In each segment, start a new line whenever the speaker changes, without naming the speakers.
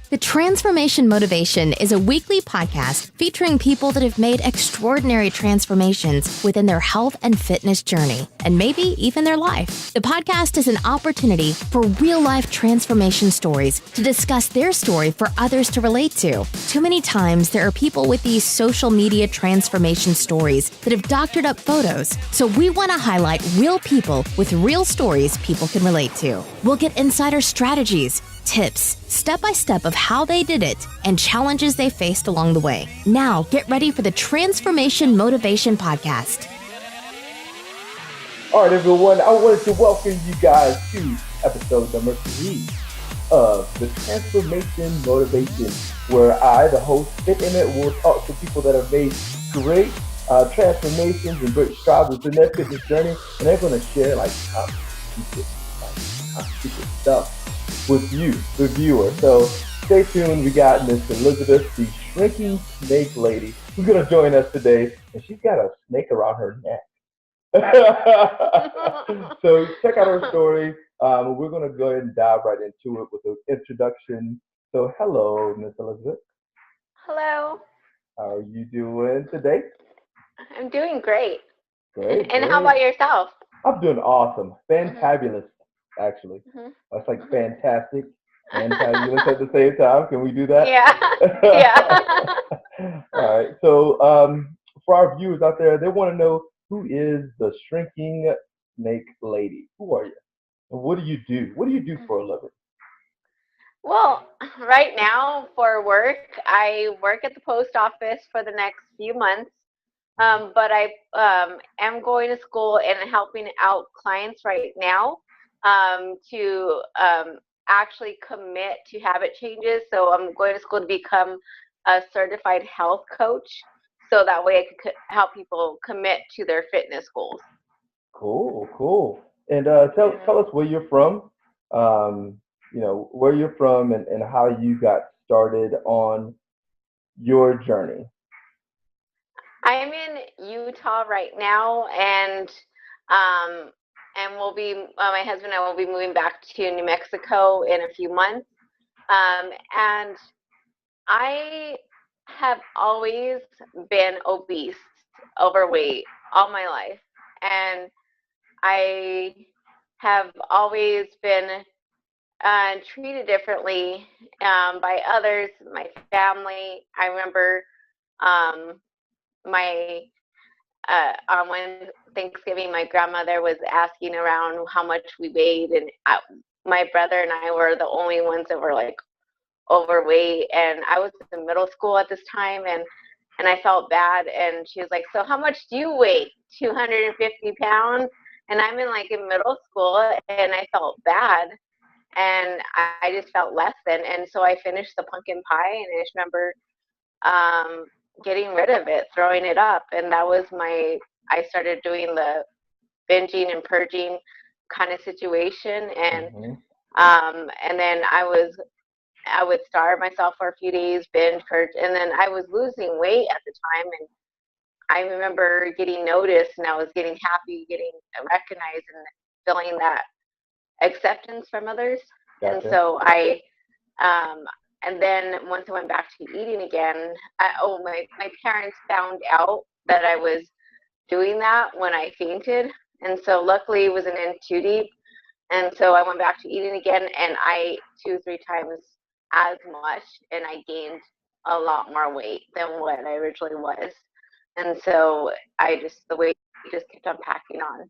The Transformation Motivation is a weekly podcast featuring people that have made extraordinary transformations within their health and fitness journey, and maybe even their life. The podcast is an opportunity for real-life transformation stories to discuss their story for others to relate to. Too many times, there are people with these social media transformation stories that have doctored up photos, so we want to highlight real people with real stories people can relate to. We'll get insider strategies, tips, step-by-step of how they did it, and challenges they faced along the way. Now, get ready for the Transformation Motivation Podcast.
All right, everyone, I wanted to welcome you guys to episode number 3 of the Transformation Motivation, where I, the host, Fit Emmett, will talk to people that have made great transformations and great strides within their fitness journey, and they're going to share top secret stuff with you, the viewer. So stay tuned. We got Miss Elizabeth, the shrinking snake lady, who's going to join us today, and she's got a snake around her neck. So check out her story. We're going to go ahead and dive right into it with an introduction. So hello, Miss Elizabeth.
Hello.
How are you doing today?
I'm doing great.
Great.
And how about yourself?
I'm doing awesome. Fantabulous, actually.
Mm-hmm.
That's like fantastic and fabulous at the same time. Can we do that?
Yeah.
All right. So for our viewers out there, they want to know, who is the shrinking snake lady? Who are you? And what do you do? What do you do for a living?
Well, right now for work, I work at the post office for the next few months. But I am going to school and helping out clients right now to actually commit to habit changes. So I'm going to school to become a certified health coach, so that way I could help people commit to their fitness goals.
Cool. And tell us where you're from. Where you're from and how you got started on your journey.
I'm in Utah right now, and we'll be my husband and I will be moving back to New Mexico in a few months. And I have always been obese, overweight all my life, and I have always been treated differently by others, my family. I remember on one Thanksgiving, my grandmother was asking around how much we weighed, and my brother and I were the only ones that were like overweight, and I was in middle school at this time, and I felt bad, and she was like, so how much do you weigh? 250 pounds? And I'm in middle school, and I felt bad, and I just felt less than, and so I finished the pumpkin pie, and I just remember getting rid of it, throwing it up, and that was I started doing the binging and purging kind of situation, and then I would starve myself for a few days, binge, purge, and then I was losing weight at the time, and I remember getting noticed, and I was getting happy, getting recognized, and feeling that acceptance from others. Gotcha. And so and then once I went back to eating again, my parents found out that I was doing that when I fainted, and so luckily it wasn't in too deep, and so I went back to eating again, and I 2-3 times as much, and I gained a lot more weight than what I originally was, and so the weight just kept on packing on.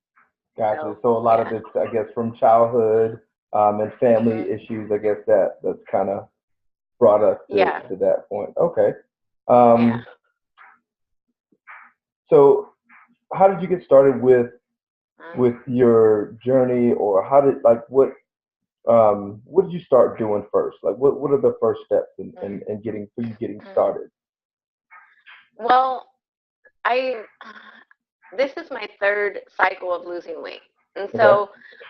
Gotcha. So a lot of it's, I guess, from childhood and family issues. I guess that's kind of brought us to that point. Okay. So how did you get started with your journey, or how did what did you start doing first? What are the first steps in getting started?
Well, this is my third cycle of losing weight. And so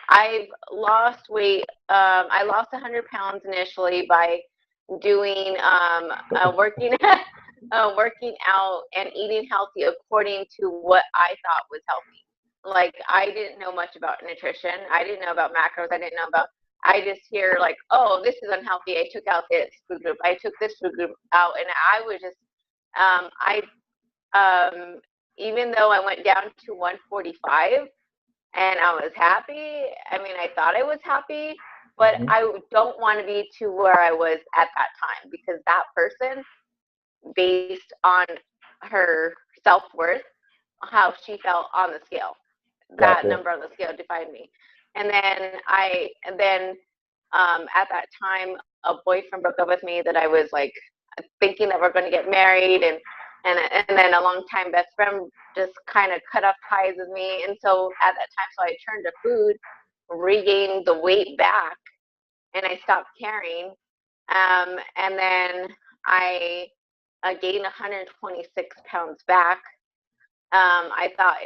I've lost weight. I lost 100 pounds initially by doing working out and eating healthy according to what I thought was healthy. I didn't know much about nutrition. I didn't know about macros. I didn't know about I just hear like, oh, this is unhealthy. I took out this food group. I took this food group out. And I was just, even though I went down to 145 and I was happy, I mean, I thought I was happy, but I don't want to be to where I was at that time, because that person, based on her self-worth, how she felt on the scale, that number on the scale defined me. And then at that time, a boyfriend broke up with me that I was like thinking that we're going to get married, and then a longtime best friend just kind of cut off ties with me. And so at that time, so I turned to food, regained the weight back, and I stopped caring. And then I gained 126 pounds back. I thought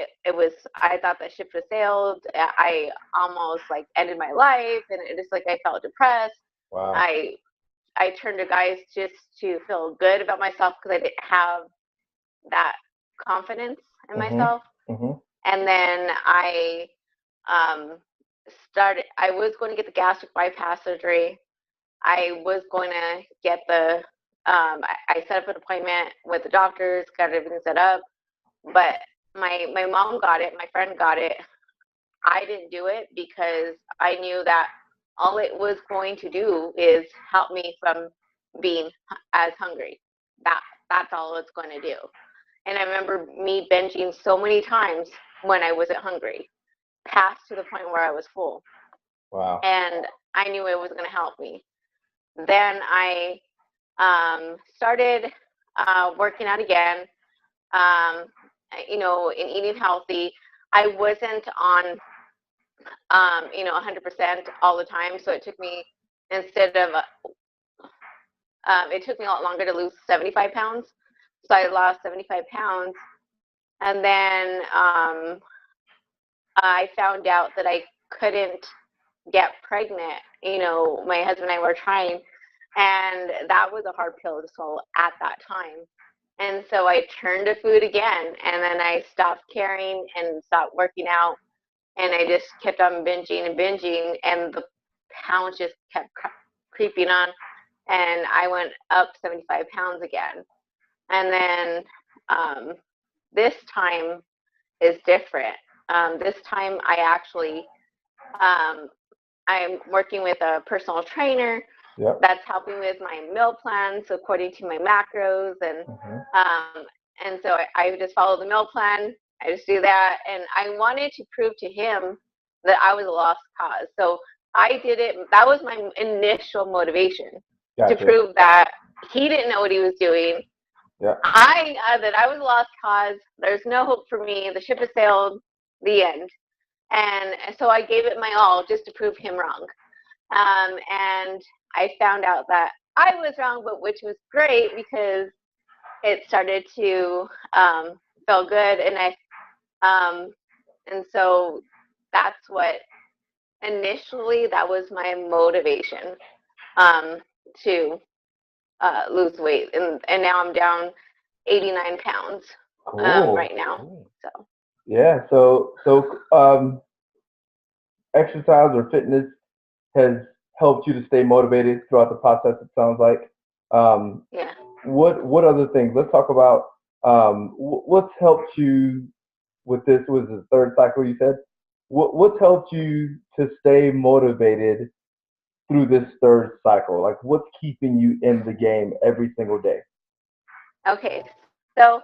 I thought the ship was sailed. I almost like ended my life, and it just like I felt depressed.
Wow.
I turned to guys just to feel good about myself, because I didn't have that confidence in myself. And then I was going to get the gastric bypass surgery. I was going to get I set up an appointment with the doctors, got everything set up, but my mom got it, my friend got it. I didn't do it because I knew that all it was going to do is help me from being as hungry. That's all it's going to do. And I remember me binging so many times when I wasn't hungry, past to the point where I was full.
Wow.
And I knew it was going to help me. Then I started working out again, in eating healthy. I wasn't on, 100% all the time. So it took me, it took me a lot longer to lose 75 pounds. So I lost 75 pounds. And then I found out that I couldn't get pregnant. My husband and I were trying, and that was a hard pill to swallow at that time. And so I turned to food again, and then I stopped caring and stopped working out, and I just kept on binging, and the pounds just kept creeping on, and I went up 75 pounds again. And then this time is different. This time I actually, I'm working with a personal trainer.
Yep.
That's helping with my meal plans according to my macros, and so I just follow the meal plan. I just do that, and I wanted to prove to him that I was a lost cause. So I did it. That was my initial motivation.
Gotcha.
To prove that he didn't know what he was doing.
Yeah.
That I was a lost cause. There's no hope for me. The ship has sailed. The end. And so I gave it my all just to prove him wrong. And I found out that I was wrong, but which was great, because it started to feel good, and and so that's what initially, that was my motivation to lose weight, and now I'm down 89 pounds right now.
Cool.
So
yeah, so exercise or fitness has helped you to stay motivated throughout the process, it sounds like.
yeah.
What other things? Let's talk about what's helped you with this. Was the third cycle you said? What's helped you to stay motivated through this third cycle? Like, what's keeping you in the game every single day?
Okay, so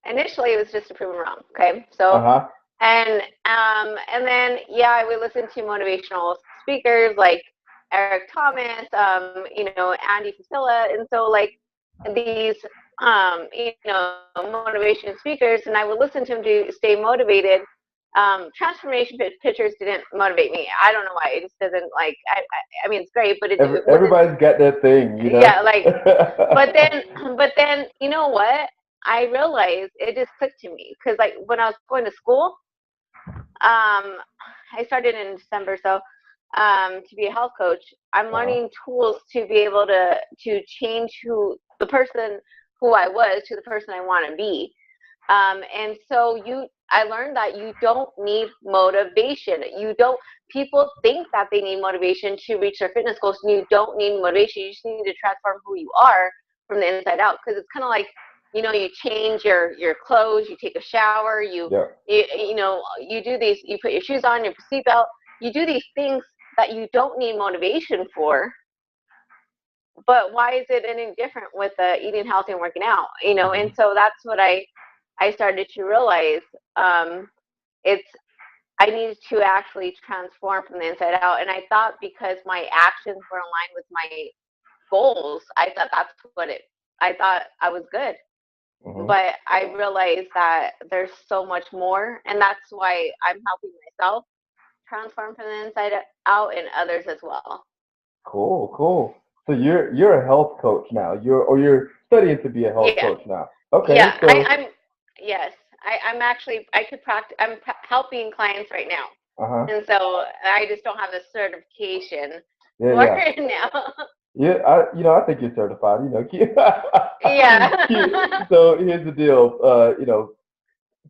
initially it was just to prove him wrong. Okay, so and then I would listen to motivational speakers like Eric Thomas, Andy Frisella, and so like these motivation speakers, and I would listen to them to stay motivated. Transformation pictures didn't motivate me. I don't know why. It just doesn't, like, I mean, it's great, but
everybody's got that thing,
Yeah, like, but then, you know what? I realized it just clicked to me, because like when I was going to school, I started in December, so to be a health coach, I'm learning tools to be able to change the person who I was to the person I want to be. And so I learned that you don't need motivation. People think that they need motivation to reach their fitness goals, and you don't need motivation. You just need to transform who you are from the inside out. Because it's kind of like, you change your clothes, you take a shower, you do these, you put your shoes on, your seatbelt, you do these things that you don't need motivation for. But why is it any different with eating healthy and working out? And so that's what I started to realize. I needed to actually transform from the inside out. And I thought because my actions were aligned with my goals, I thought I was good. But I realized that there's so much more. And that's why I'm helping myself transform from the inside out and others as well.
Cool. So you're a health coach now. You're studying to be a health coach now. Okay.
Yeah,
So
I'm actually, I could practice. I'm helping clients right now, and so I just don't have the certification for it now.
Yeah, I think you're certified.
Yeah.
So here's the deal.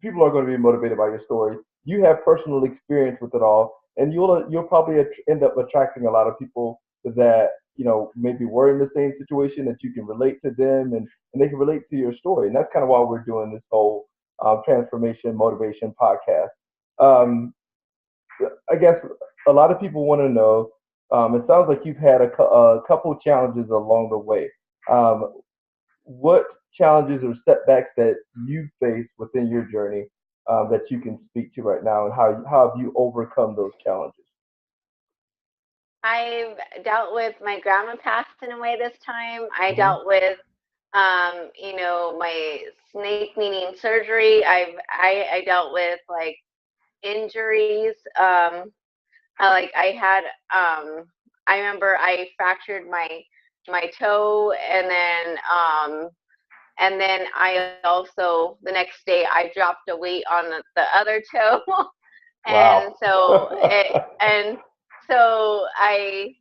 People are going to be motivated by your story. You have personal experience with it all, and you'll probably end up attracting a lot of people that maybe were in the same situation, that you can relate to them, and they can relate to your story. And that's kind of why we're doing this whole transformation motivation podcast. Um, I guess a lot of people want to know. It sounds like you've had a couple challenges along the way. What challenges or setbacks that you face within your journey that you can speak to right now, and how have you overcome those challenges?
I've dealt with my grandma passing away this time. I
Mm-hmm.
dealt with, my snake meaning surgery. I dealt with like injuries. I remember I fractured my toe, and then I also the next day I dropped a weight on the other toe.
Wow.
And so I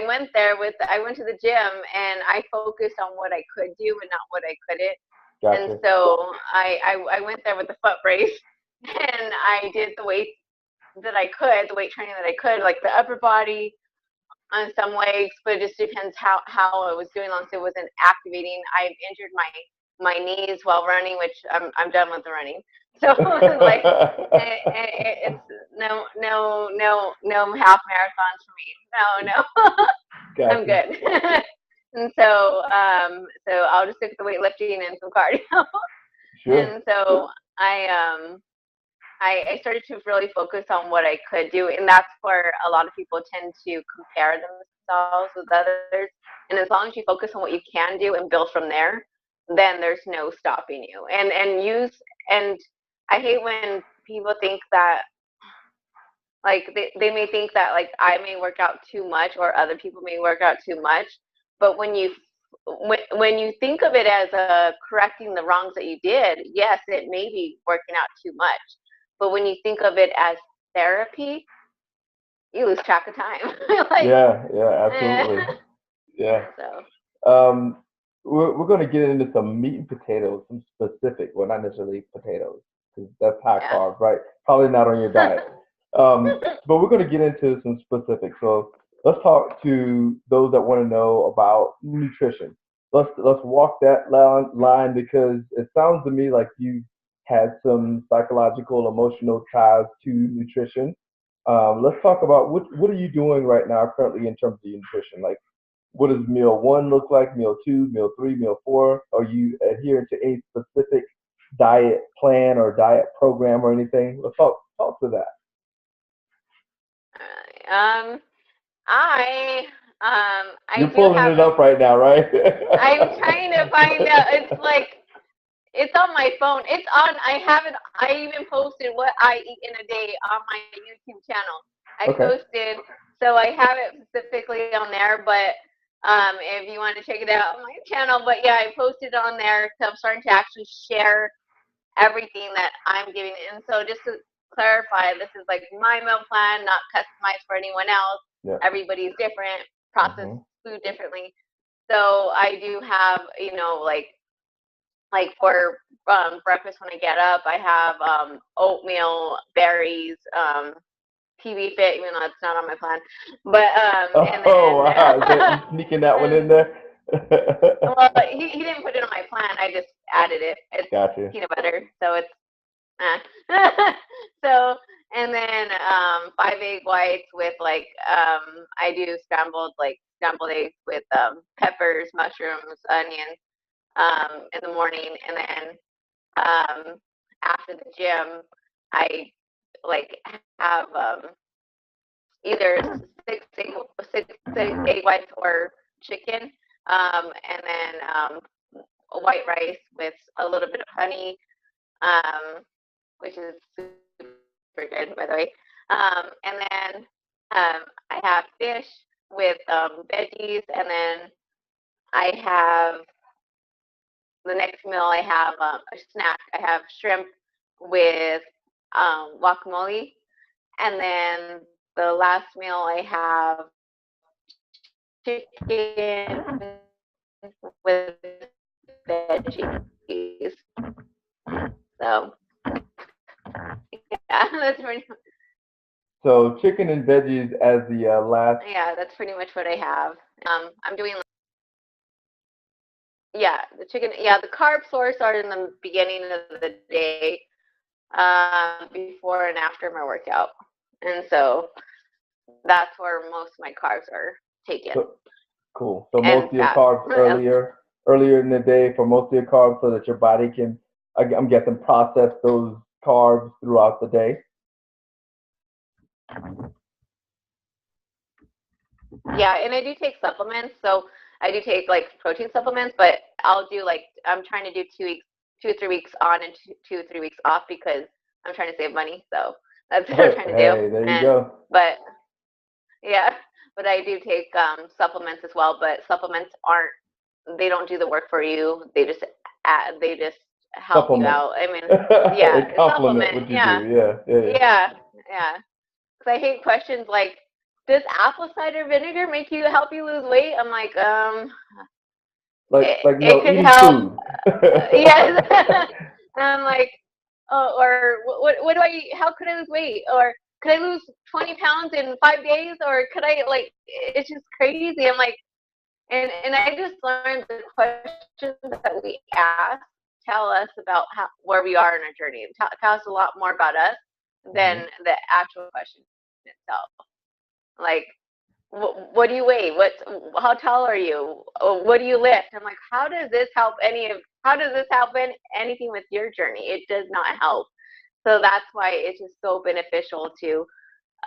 went to the gym, and I focused on what I could do and not what I couldn't.
Gotcha.
And so I went there with the foot brace, and I did the weight training that I could, like the upper body on some legs, but it just depends how I was doing. Long as it wasn't activating. I've injured my knees while running, which I'm done with the running. So like it's no half marathons for me. No.
Gotcha.
I'm good. And so I'll just stick with the weightlifting and some cardio.
Sure.
And so I started to really focus on what I could do, and that's where a lot of people tend to compare themselves with others. And as long as you focus on what you can do and build from there, then there's no stopping you. And I hate when people think that, like, they may think that, like, I may work out too much or other people may work out too much, but when you think of it as correcting the wrongs that you did, yes, it may be working out too much. But when you think of it as therapy, you lose track of time. Like,
Yeah, absolutely. Yeah.
So
We're going to get into some meat and potatoes, some specific, well, not necessarily potatoes, because that's high carb, right? Probably not on your diet. But we're going to get into some specifics. So let's talk to those that want to know about nutrition. Let's walk that line, because it sounds to me like you had some psychological, emotional ties to nutrition. Let's talk about what are you doing right now currently in terms of your nutrition? Like, what does meal 1 look like? Meal 2, meal 3, meal 4? Are you adhering to a specific diet plan or diet program or anything? Let's talk to that. You're pulling it up right now, right?
I'm trying to find out. It's like, it's on my phone. It's on. I even posted what I eat in a day on my YouTube channel. I posted, so I have it specifically on there. But if you want to check it out on my channel, but yeah, I posted on there. So I'm starting to actually share everything that I'm giving. And so just to clarify, this is like my meal plan, not customized for anyone else.
Yeah.
Everybody's different, process food differently. So I do have, like, like for breakfast when I get up, I have oatmeal, berries, PB Fit, even though it's not on my plan. But and
Oh wow, is that you
then
sneaking that one in there?
well, he didn't put it on my plan. I just added it. It's
Gotcha.
peanut butter, so it's so, and then 5 egg whites with like I do scrambled eggs with peppers, mushrooms, onions in the morning, and then after the gym I like have either six egg whites or chicken, and then white rice with a little bit of honey, which is super good, by the way. And then I have fish with veggies, and then I have the next meal. I have a snack. I have shrimp with guacamole, and then the last meal I have chicken with veggies. So yeah,
So chicken and veggies as the last.
that's pretty much what I have. I'm doing the chicken. Yeah, the carb source are in the beginning of the day, before and after my workout, and so that's where most of my carbs are taken.
So, cool. So
And
most of your
fat.
carbs earlier in the day for most of your carbs, so that your body can, I'm guessing, process those carbs throughout the day.
Yeah, and I do take supplements. So I do take like protein supplements, but I'll do like I'm trying to do 2 or 3 weeks on and 2 or 3 weeks off because I'm trying to save money. So that's what I'm trying to do.
Hey, there you go.
But yeah, but I do take supplements as well. But supplements they don't do the work for you. They just help you
Supplement.
out. I mean, yeah,
They complement
supplement.
what you
Yeah,
do. Yeah.
yeah. Because I hate questions like, does apple cider vinegar help you lose weight? I'm like,
Like
it
no,
could
eating
help.
food.
Yes. And I'm like, oh, or what do I eat? How could I lose weight? Or could I lose 20 pounds in 5 days? Or could I like? It's just crazy. I'm like, and I just learned the questions that we ask tell us about where we are in our journey. Tell us a lot more about us than the actual question itself. Like, what do you weigh? How tall are you? What do you lift? I'm like, how does this help anything with your journey? It does not help. So that's why it's just so beneficial to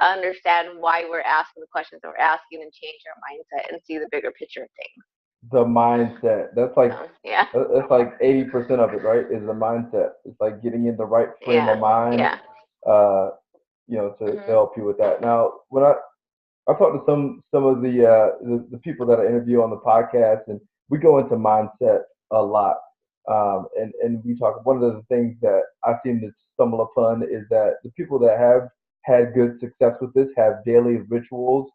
understand why we're asking the questions that we're asking and change our mindset and see the bigger picture of things.
The mindset. That's like
Yeah.
that's like 80% of it, right? Is the mindset. It's like getting in the right frame of mind.
Yeah.
To help you with that. Now, when I talked to some of the people that I interview on the podcast, and we go into mindset a lot. And we talk. One of the things that I seem to stumble upon is that the people that have had good success with this have daily rituals,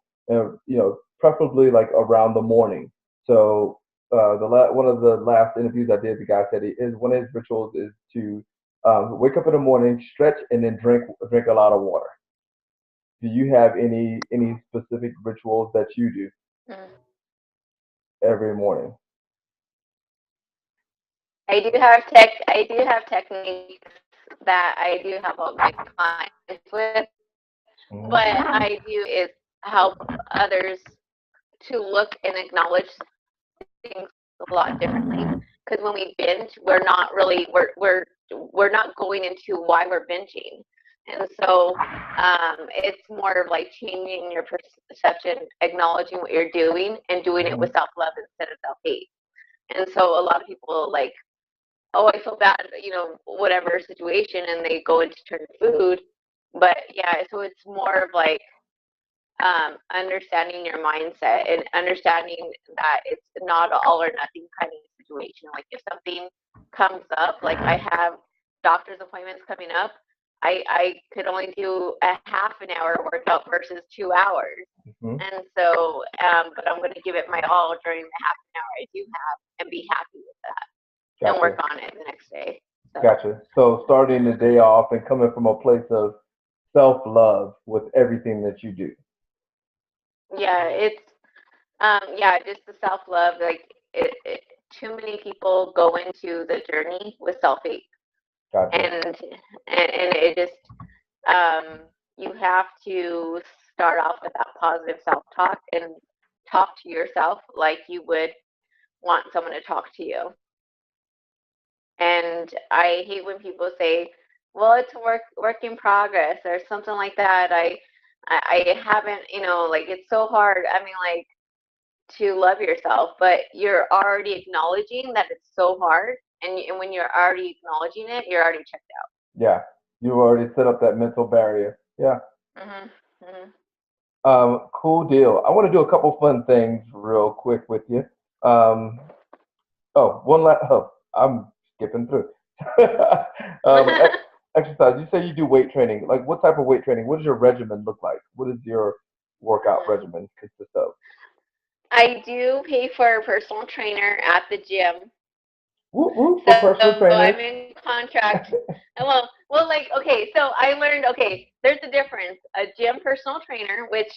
preferably like around the morning. So one of the last interviews I did, the guy said one of his rituals is to wake up in the morning, stretch, and then drink a lot of water. Do you have any specific rituals that you do every morning?
I do have techniques that I do help out my clients with. What I do is help others to look and acknowledge things a lot differently. Because when we binge, we're not going into why we're binging. And so it's more of like changing your perception, acknowledging what you're doing, and doing it with self-love instead of self-hate. And so a lot of people like, oh, I feel bad, whatever situation, and they go into turn food. But yeah, so it's more of like understanding your mindset and understanding that it's not an all or nothing kind of situation. Like if something comes up, like I have doctor's appointments coming up, I could only do a half an hour workout versus 2 hours. And so, but I'm going to give it my all during the half an hour I do have and be happy with that. and
Gotcha.
work on it the next day. So
Gotcha. So starting the day off and coming from a place of self-love with everything that you do.
yeah, it's just the self love. Like too many people go into the journey with self hate,
Gotcha.
and it just you have to start off with that positive self talk and talk to yourself like you would want someone to talk to you. And I hate when people say, "Well, it's a work in progress" or something like that. I haven't, like it's so hard. I mean, like to love yourself, but you're already acknowledging that it's so hard, and when you're already acknowledging it, you're already checked
Yeah. You already set up that mental barrier. Yeah.
out. Hmm.
Cool deal. I want to do a couple fun things real quick with you. Um, oh, one last. Oh, I'm skipping through.
Hmm.
Exercise. You say you do weight training. Like, what type of weight training? What does your regimen look like? What does your workout regimen consist of?
I do pay for a personal trainer at the gym.
Whoop whoop for
So
personal
I'm
trainers.
in contract. Well, like okay. So I learned there's a difference. A gym personal trainer, which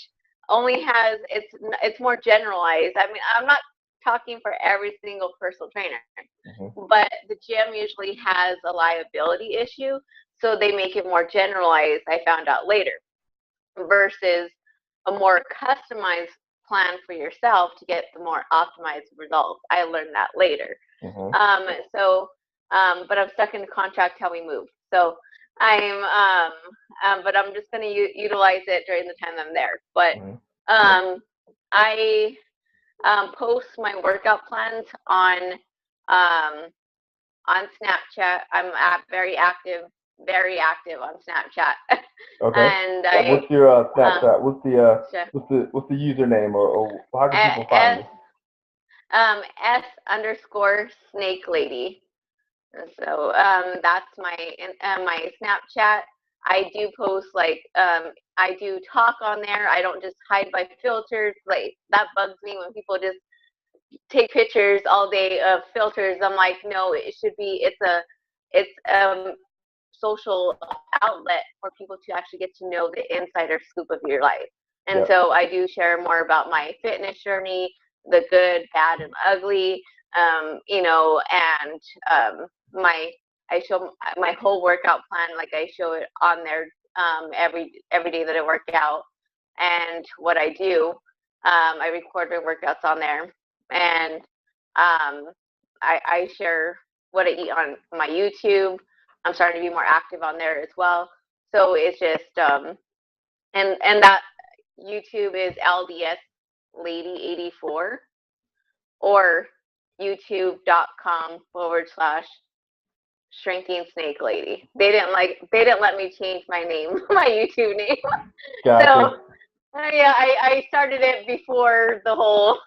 only has it's more generalized. I mean, I'm not talking for every single personal trainer,
Mhm.
but the gym usually has a liability issue, so they make it more generalized. I found out later versus a more customized plan for yourself to get the more optimized results. I learned that later.
Mhm.
Um, so, but I'm stuck in the contract how we move. So but I'm just going to utilize it during the time I'm there. But
Mhm.
um, I post my workout plans um, on Snapchat. I'm very active on Snapchat,
Okay.
and
What's your Snapchat?
sure.
What's the username or how can people find
S
you?
S _snake lady. So that's my Snapchat. I do post I do talk on there. I don't just hide my filters. Like that bugs me when people just take pictures all day of filters. I'm like, no, it's social outlet for people to actually get to know the insider scoop of your life. And
Yep.
so I do share more about my fitness journey, the good, bad, and ugly, and my I show my whole workout plan. Like I show it on there every day that I work out and what I do. I record my workouts on there, and I share what I eat on my YouTube. I'm starting to be more active on there as well. So it's just and that YouTube is LDS Lady 84 or youtube.com/ shrinking snake lady. They didn't let me change my name, my YouTube name. So
Gotcha.
yeah, I started it before the whole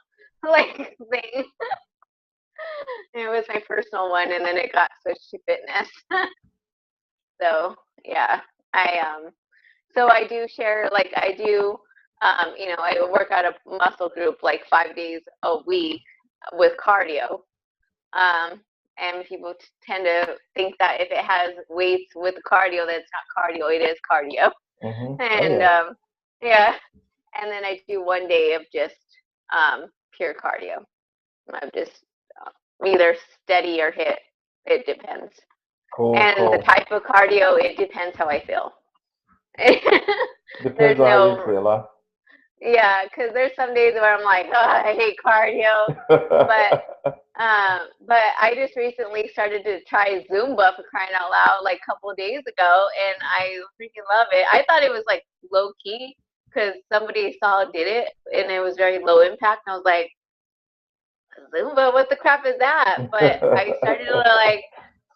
like thing. It was my personal one, and then it got switched to fitness. So yeah, I so I do share I do I work out a muscle group like 5 days a week with cardio. And people tend to think that if it has weights with cardio, that it's not cardio. It is cardio.
Mhm. Oh
And
yeah.
yeah, and then I do 1 day of just pure cardio. I'm just either steady or hit. It depends.
Cool.
And the
Cool.
type of cardio, it depends how I feel.
Depends
There's
on how you
no,
feel, huh?
yeah, because there's some days where I'm like, oh, I hate cardio. But but I just recently started to try Zumba for crying out loud like a couple of days ago, and I freaking love it. I thought it was like low key because somebody saw did it, and it was very low impact. And I was like, Zumba, what the crap is that? But I started to like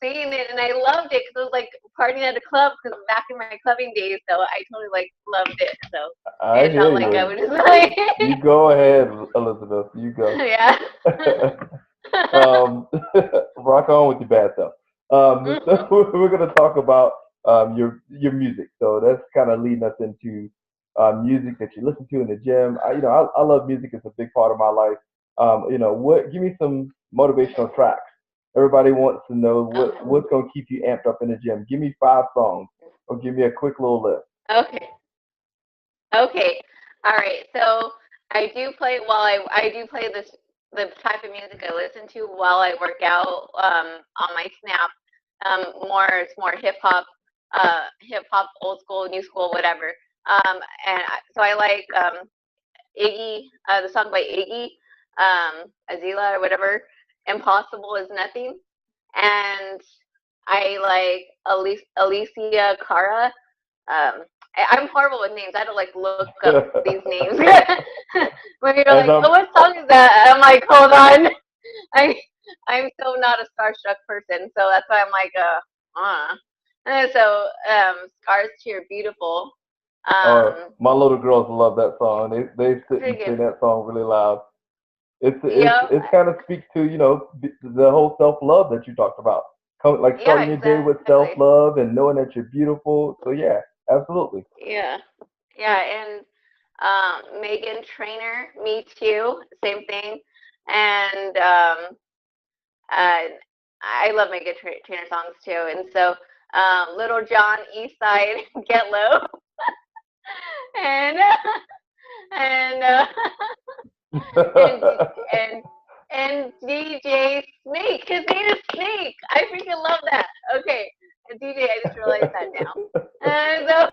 seeing it, and I loved it because it was like partying at a club. Because back in my clubbing days, so I totally like loved it. So
I
it felt
hear
like I
you.
was just like,
You go ahead, Elizabeth. You go.
yeah.
um, rock on with your bad stuff. So we're gonna talk about your music. So that's kind of leading us into music that you listen to in the gym. I love music. It's a big part of my life. What? Give me some motivational tracks Everybody wants to know
Okay.
what's going to keep you amped up in the gym. Give me 5 songs, or give me a quick little list.
Okay. Okay. All right. So I do play I do play the type of music I listen to while I work out on my Snap. It's more hip hop, old school, new school, whatever. So I like Iggy, the song by Iggy, Azila or whatever. Impossible is nothing, and I like Alicia Cara. I'm horrible with names. I had to like look up these names. When you're like, oh, what song is that? I'm like, hold on. I I'm so not a starstruck person, so that's why I'm like, And so, Scars to Your Beautiful.
My little girls love that song. They sit and sing
Friggin',
that song really loud.
yep,
It kind of speaks to the whole self love that you talked about. Like
yeah,
starting your day with self
exactly.
love and knowing that you're beautiful. So yeah, absolutely.
Yeah, yeah, and Megan Trainer, Me Too, same thing, and uh, I love Megan Trainer songs too, and so Little John, East Side, Get Low, and and and and and DJ Snake. His name is Snake. I freaking love that. Okay, DJ. I just realized that now. And so,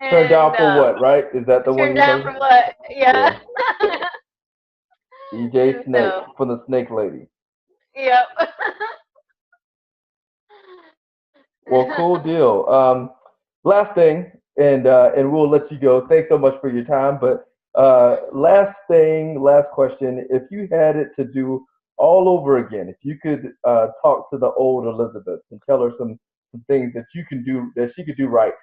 Turned down
and
for what, right? Is that the one
turned
you're
down
talking?
from what?
Yeah.
Yeah.
DJ
And
Snake
so,
from the Snake Lady.
yep.
Well, cool deal. Last thing, and we'll let you go. Thanks so much for your time. But last thing, last question. If you had it to do all over again, if you could talk to the old Elizabeth and tell her some things that you can do that she could do right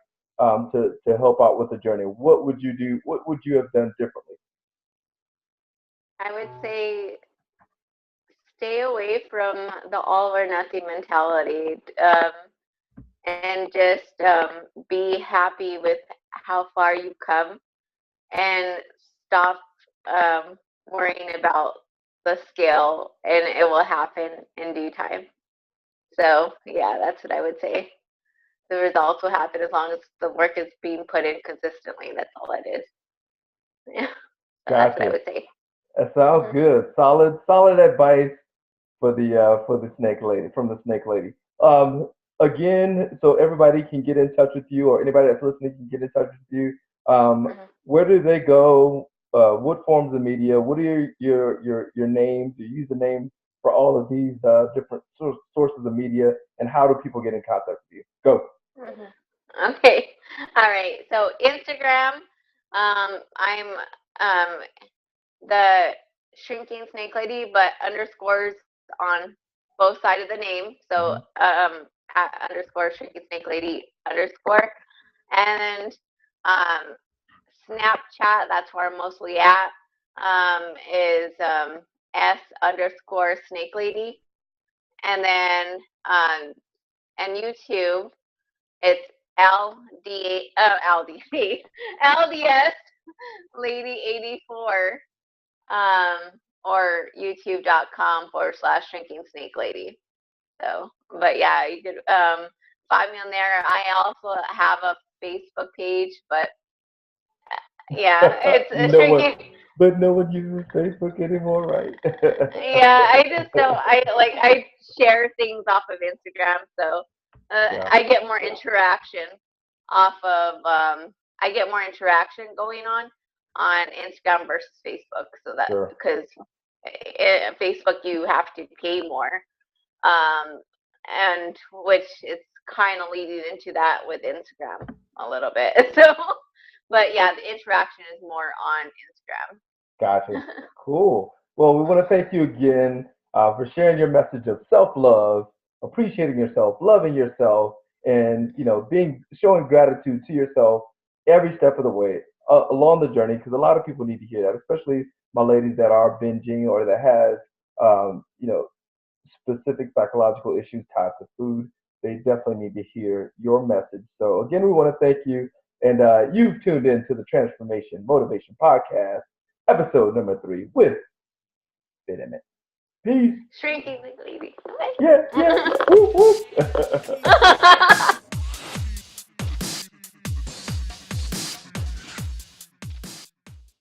to help out with the journey, what would you do? What would you have done differently?
I would say stay away from the all or nothing mentality. And just be happy with how far you've come and stop worrying about the scale, and it will happen in due time. So, yeah, that's what I would say. The results will happen as long as the work is being put in consistently. That's all it is. Yeah. So that's what I
Gotcha.
would say.
That sounds
Hmm.
good. Solid advice for the snake lady from the snake lady. Again, so everybody can get in touch with you, or anybody that's listening can get in touch with you.
Hmm.
Where do they go? What forms of media? What are your names, your usernames for all of these different sources of media, and how do people get in contact with you? Go.
Hmm. Okay. All right. So Instagram, I'm the shrinking snake lady, but underscores on both sides of the name. So
Mhm.
at underscore shrinking snake lady underscore, and um, Snapchat. That's where I'm mostly at. Is S underscore snake lady, and then um, and YouTube. It's LD LDS lady 84 or youtube.com/shrinking snake lady. So, but yeah, you could find me on there. I also have a Facebook page, but yeah, it's a
no one,
shrinking.
but no one uses Facebook anymore, right?
Yeah, I just don't. I share things off of Instagram, so
Yeah,
I get more interaction off of. I get more interaction going on Instagram versus Facebook. So that
sure.
because Facebook you have to pay more, and which is kind of leading into that with Instagram a little bit. So, but yeah, the interaction is more on Instagram.
Gotcha. Cool. Well, we want to thank you again for sharing your message of self-love, appreciating yourself, loving yourself, and being showing gratitude to yourself every step of the way along the journey. Because a lot of people need to hear that, especially my ladies that are binging or that has um, you know specific psychological issues tied to food. They definitely need to hear your message. So again, we want to thank you, and you've tuned in to the Transformation Motivation Podcast episode number 3 with Fit Peace.
Shrinking like a lady.
Yeah, yeah. Woo, woo.